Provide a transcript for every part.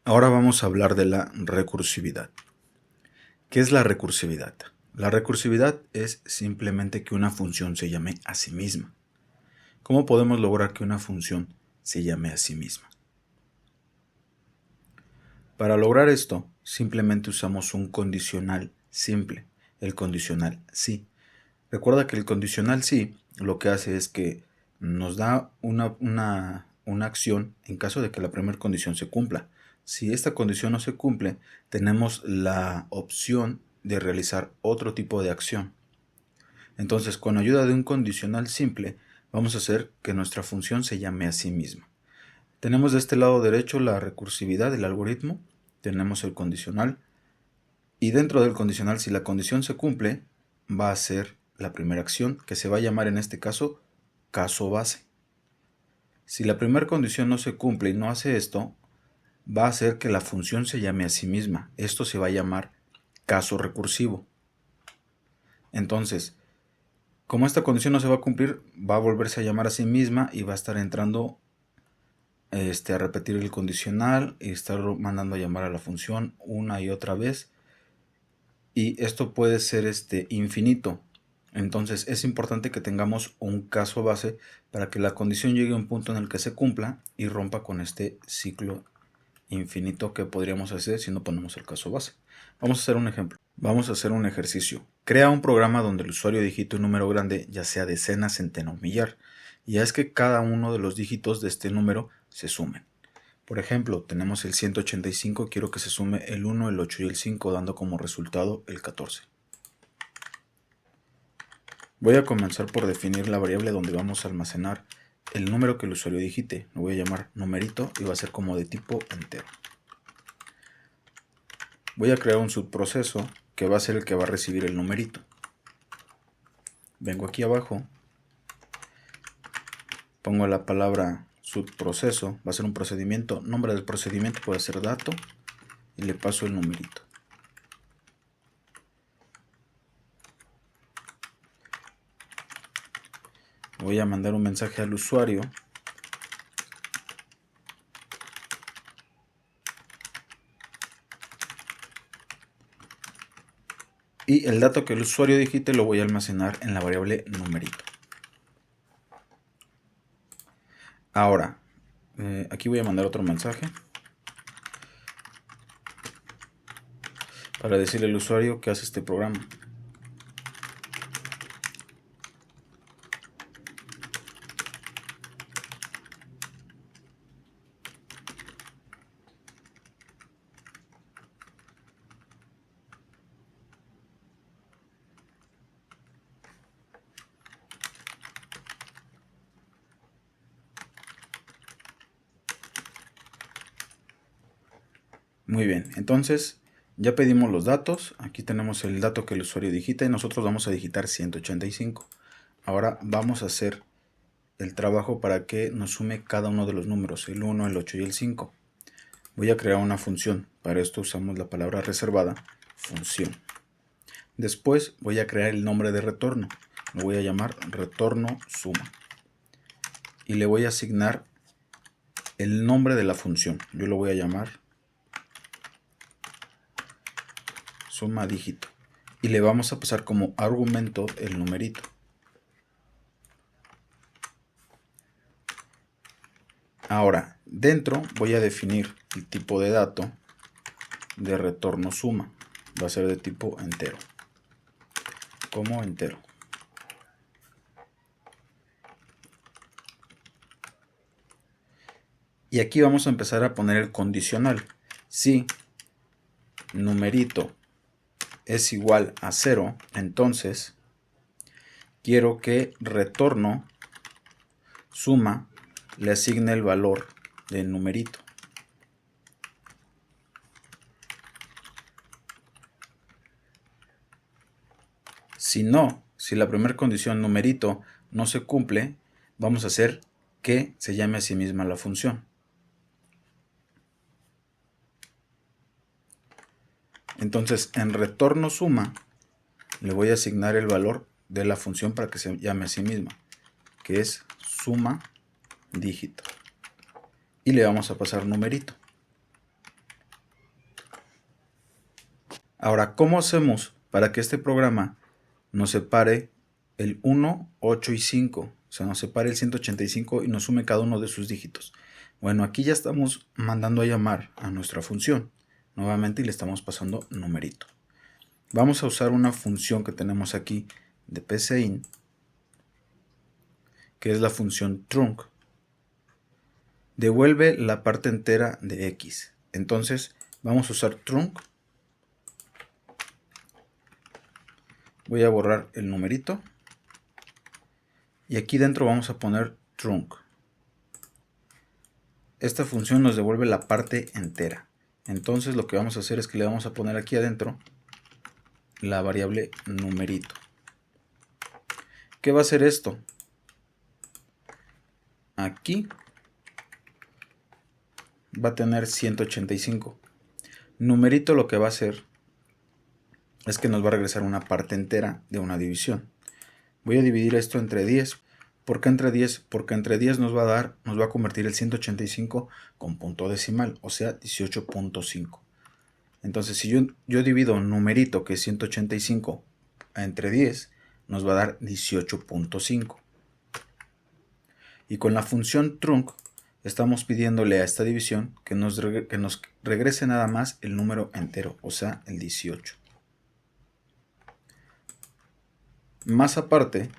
Ahora vamos a hablar de la recursividad. ¿Qué es la recursividad? La recursividad es simplemente que una función se llame a sí misma. ¿Cómo podemos lograr que una función se llame a sí misma? Para lograr esto, simplemente usamos un condicional simple, el condicional sí. Recuerda que el condicional sí lo que hace es que nos da una acción en caso de que la primera condición se cumpla. Si esta condición no se cumple, tenemos la opción de realizar otro tipo de acción. Entonces, con ayuda de un condicional simple, vamos a hacer que nuestra función se llame a sí misma. Tenemos de este lado derecho la recursividad del algoritmo, tenemos el condicional, y dentro del condicional, si la condición se cumple, va a ser la primera acción, que se va a llamar en este caso caso base. Si la primera condición no se cumple y no hace esto, va a hacer que la función se llame a sí misma. Esto se va a llamar caso recursivo. Entonces, como esta condición no se va a cumplir, va a volverse a llamar a sí misma y va a estar entrando a repetir el condicional y estar mandando a llamar a la función una y otra vez. Y esto puede ser infinito. Entonces es importante que tengamos un caso base para que la condición llegue a un punto en el que se cumpla y rompa con este ciclo infinito que podríamos hacer si no ponemos el caso base. Vamos a hacer un ejemplo. Vamos a hacer un ejercicio. Crea un programa donde el usuario digite un número grande, ya sea decena, centena o millar, y es que cada uno de los dígitos de este número se sumen. Por ejemplo, tenemos el 185, quiero que se sume el 1, el 8 y el 5, dando como resultado el 14. Voy a comenzar por definir la variable donde vamos a almacenar el número que el usuario digite. Lo voy a llamar numerito y va a ser como de tipo entero. Voy a crear un subproceso que va a ser el que va a recibir el numerito. Vengo aquí abajo, pongo la palabra subproceso, va a ser un procedimiento, nombre del procedimiento puede ser dato y le paso el numerito. Voy a mandar un mensaje al usuario y el dato que el usuario digite lo voy a almacenar en la variable numerito. Ahora, aquí voy a mandar otro mensaje para decirle al usuario que hace este programa. Muy bien, entonces ya pedimos los datos. Aquí tenemos el dato que el usuario digita y nosotros vamos a digitar 185. Ahora vamos a hacer el trabajo para que nos sume cada uno de los números, el 1, el 8 y el 5. Voy a crear una función. Para esto usamos la palabra reservada, función. Después voy a crear el nombre de retorno. Lo voy a llamar retorno suma. Y le voy a asignar el nombre de la función. Yo lo voy a llamar suma dígito. Y le vamos a pasar como argumento el numerito. Ahora, dentro voy a definir el tipo de dato de retorno suma. Va a ser de tipo entero. Como entero. Y aquí vamos a empezar a poner el condicional. Si numerito es igual a 0, entonces quiero que retorno suma le asigne el valor del numerito. Si no, si la primera condición numerito no se cumple, vamos a hacer que se llame a sí misma la función. Entonces, en retorno suma, le voy a asignar el valor de la función para que se llame a sí misma, que es suma dígito. Y le vamos a pasar numerito. Ahora, ¿cómo hacemos para que este programa nos separe el 1, 8 y 5? O sea, nos separe el 185 y nos sume cada uno de sus dígitos. Bueno, aquí ya estamos mandando a llamar a nuestra función nuevamente y le estamos pasando numerito. Vamos a usar una función que tenemos aquí de PCIN, que es la función trunc. Devuelve la parte entera de X. Entonces, vamos a usar trunc. Voy a borrar el numerito. Y aquí dentro vamos a poner trunc. Esta función nos devuelve la parte entera. Entonces lo que vamos a hacer es que le vamos a poner aquí adentro la variable numerito. ¿Qué va a hacer esto? Aquí va a tener 185. Numerito lo que va a hacer es que nos va a regresar una parte entera de una división. Voy a dividir esto entre 10. ¿Por qué entre 10? Porque entre 10 nos va a convertir el 185 con punto decimal, o sea 18.5. Entonces si yo divido numerito, que es 185, entre 10, nos va a dar 18.5. Y con la función trunc estamos pidiéndole a esta división que nos regrese nada más el número entero, o sea el 18. Más aparte,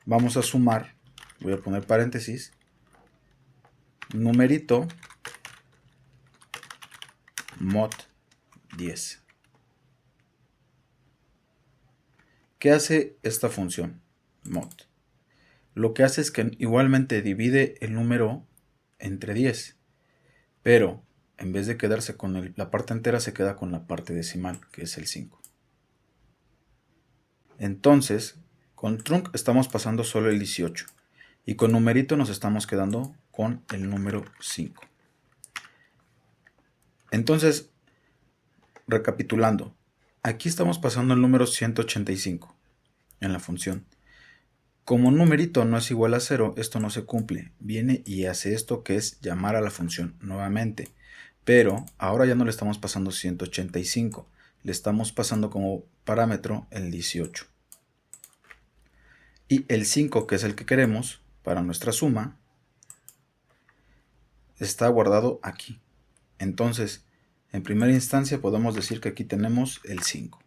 vamos a sumar, voy a poner paréntesis, numerito mod 10. ¿Qué hace esta función mod? Lo que hace es que igualmente divide el número entre 10, pero en vez de quedarse con la parte entera, se queda con la parte decimal, que es el 5. Entonces, con trunc estamos pasando solo el 18 y con numerito nos estamos quedando con el número 5. Entonces, recapitulando, aquí estamos pasando el número 185 en la función. Como numerito no es igual a 0, esto no se cumple. Viene y hace esto, que es llamar a la función nuevamente. Pero ahora ya no le estamos pasando 185, le estamos pasando como parámetro el 18. Y el 5, que es el que queremos para nuestra suma, está guardado aquí. Entonces, en primera instancia podemos decir que aquí tenemos el 5.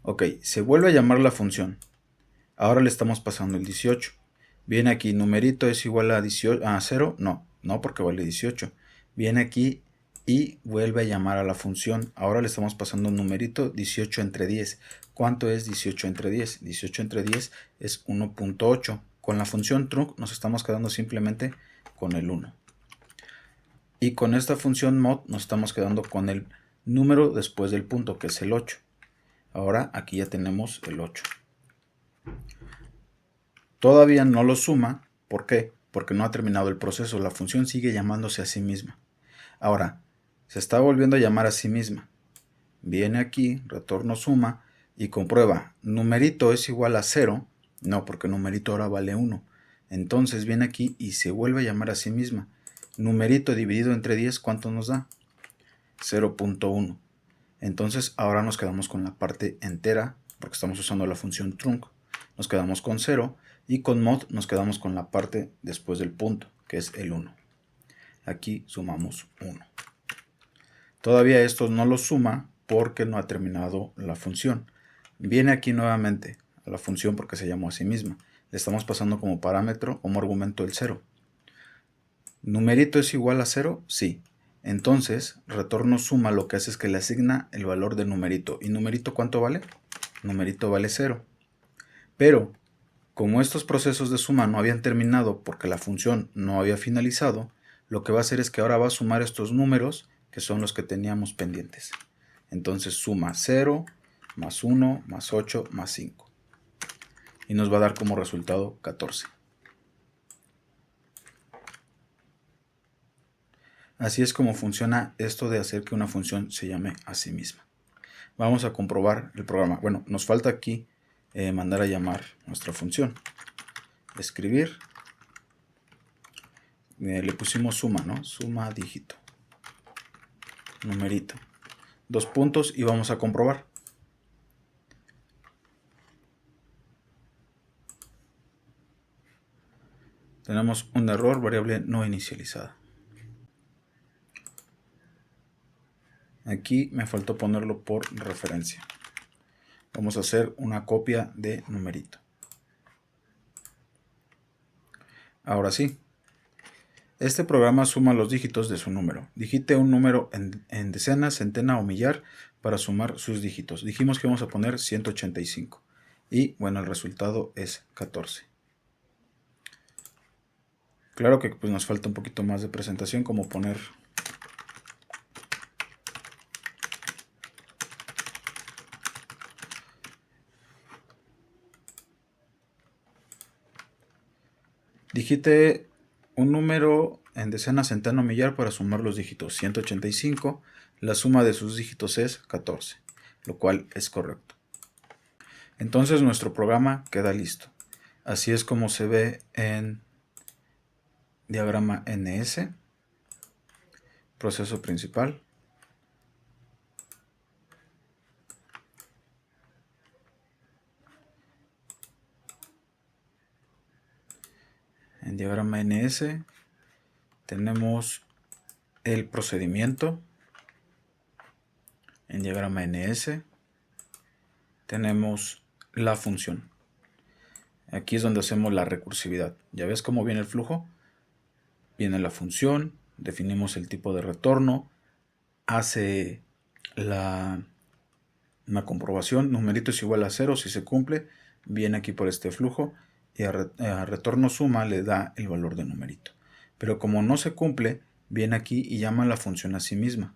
Ok, se vuelve a llamar la función. Ahora le estamos pasando el 18. Viene aquí, numerito es igual a 0. No, porque vale 18. Viene aquí y vuelve a llamar a la función. Ahora le estamos pasando un numerito, 18 entre 10. ¿Cuánto es 18 entre 10? 18 entre 10 es 1.8. Con la función trunc nos estamos quedando simplemente con el 1. Y con esta función mod nos estamos quedando con el número después del punto, que es el 8. Ahora aquí ya tenemos el 8. Todavía no lo suma. ¿Por qué? Porque no ha terminado el proceso. La función sigue llamándose a sí misma. Ahora, se está volviendo a llamar a sí misma. Viene aquí, retorno suma y comprueba. Numerito es igual a 0. No, porque numerito ahora vale 1. Entonces viene aquí y se vuelve a llamar a sí misma. Numerito dividido entre 10, ¿cuánto nos da? 0.1. Entonces ahora nos quedamos con la parte entera, porque estamos usando la función trunc. Nos quedamos con 0 y con mod nos quedamos con la parte después del punto, que es el 1. Aquí sumamos 1. Todavía esto no lo suma porque no ha terminado la función. Viene aquí nuevamente a la función porque se llamó a sí misma. Le estamos pasando como parámetro, como argumento el 0. ¿Numerito es igual a 0? Sí. Entonces, retorno suma lo que hace es que le asigna el valor de numerito. ¿Y numerito cuánto vale? Numerito vale 0. Pero, como estos procesos de suma no habían terminado porque la función no había finalizado, lo que va a hacer es que ahora va a sumar estos números que son los que teníamos pendientes. Entonces suma 0, más 1, más 8, más 5. Y nos va a dar como resultado 14. Así es como funciona esto de hacer que una función se llame a sí misma. Vamos a comprobar el programa. Bueno, nos falta aquí mandar a llamar nuestra función. Escribir. Le pusimos suma, ¿no? Suma dígito. Numerito. dos puntos y vamos a comprobar. Tenemos un error, variable no inicializada. Aquí me faltó ponerlo por referencia. Vamos a hacer una copia de numerito. Ahora sí. Este programa suma los dígitos de su número. Digite un número en decena, centena o millar para sumar sus dígitos. Dijimos que vamos a poner 185. Y bueno, el resultado es 14. Claro que pues, nos falta un poquito más de presentación, como poner digite un número en decena, centena o millar para sumar los dígitos. 185, la suma de sus dígitos es 14, lo cual es correcto. Entonces nuestro programa queda listo. Así es como se ve en diagrama NS, proceso principal. En diagrama NS tenemos el procedimiento. En diagrama NS tenemos la función. Aquí es donde hacemos la recursividad. ¿Ya ves cómo viene el flujo? Viene la función, definimos el tipo de retorno, hace una comprobación, numerito es igual a 0, si se cumple, viene aquí por este flujo y a retorno suma le da el valor de numerito. Pero como no se cumple, viene aquí y llama la función a sí misma.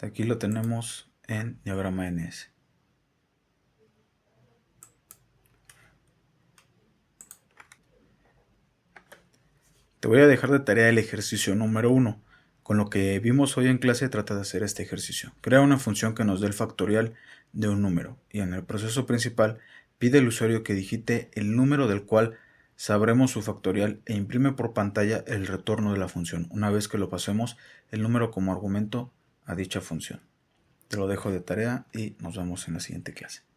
Aquí lo tenemos en diagrama NS. Te voy a dejar de tarea el ejercicio número 1. Con lo que vimos hoy en clase, trata de hacer este ejercicio. Crea una función que nos dé el factorial de un número y en el proceso principal pide al usuario que digite el número del cual sabremos su factorial e imprime por pantalla el retorno de la función, una vez que lo pasemos el número como argumento a dicha función. Te lo dejo de tarea y nos vemos en la siguiente clase.